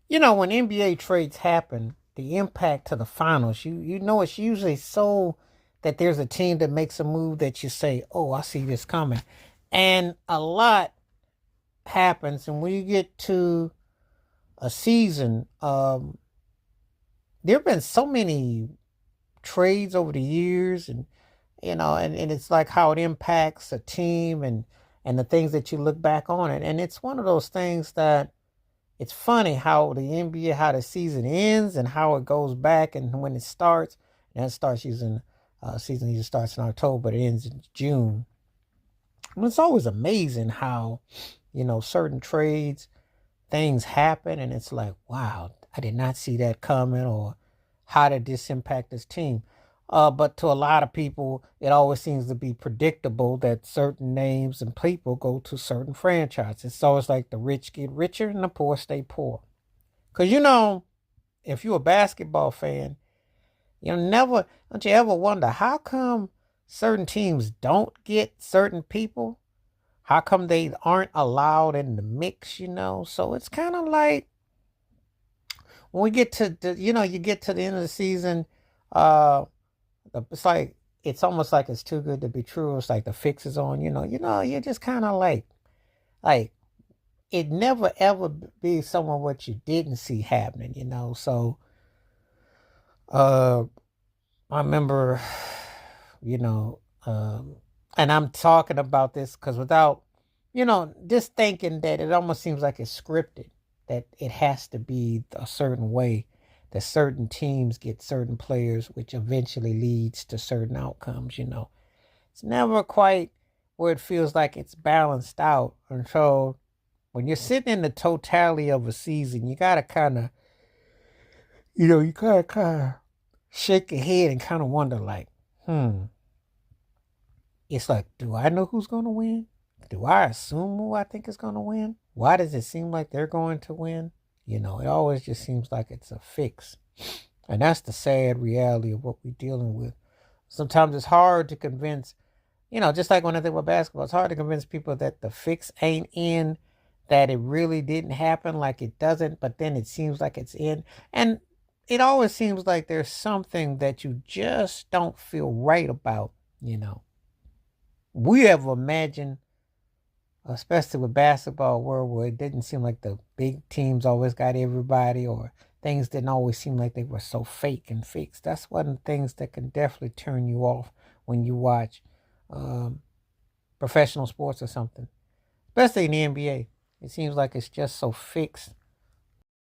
When NBA trades happen, the impact to the finals, you know it's usually so that there's a team that makes a move that you say, "Oh, I see this coming." And a lot happens, and when you get to a season, there have been so many trades over the years, and and it's like how it impacts a team, and the things that you look back on it. And it's one of those things that it's funny how the NBA, how the season ends and how it goes back and when it starts. And it starts using season usually starts in October, but it ends in June. And it's always amazing how, certain trades, things happen, and it's like, wow, I did not see that coming, or how did this impact this team? But to a lot of people, it always seems to be predictable that certain names and people go to certain franchises. So it's like the rich get richer and the poor stay poor. Because, if you're a basketball fan, don't you ever wonder how come certain teams don't get certain people? How come they aren't allowed in the mix? So it's kind of like when we get to you get to the end of the season, uh, it's like it's almost like it's too good to be true. It's like the fix is on. You're just kind of like it never ever be someone what you didn't see happening. So, uh, I remember, you know, um, and I'm talking about this because without, just thinking that it almost seems like it's scripted, that it has to be a certain way, that certain teams get certain players, which eventually leads to certain outcomes. It's never quite where it feels like it's balanced out. And so when you're sitting in the totality of a season, you got to kind of shake your head and kind of wonder, like, hmm, it's like, do I know who's going to win? Do I assume who I think is going to win? Why does it seem like they're going to win? It always just seems like it's a fix. And that's the sad reality of what we're dealing with. Sometimes it's hard to convince, just like when I think about basketball, it's hard to convince people that the fix ain't in, that it really didn't happen, like it doesn't, but then it seems like it's in. And it always seems like there's something that you just don't feel right about, you know. We ever imagined, especially with basketball world, where it didn't seem like the big teams always got everybody, or things didn't always seem like they were so fake and fixed. That's one of the things that can definitely turn you off when you watch um, professional sports or something, especially in the NBA. It seems like it's just so fixed.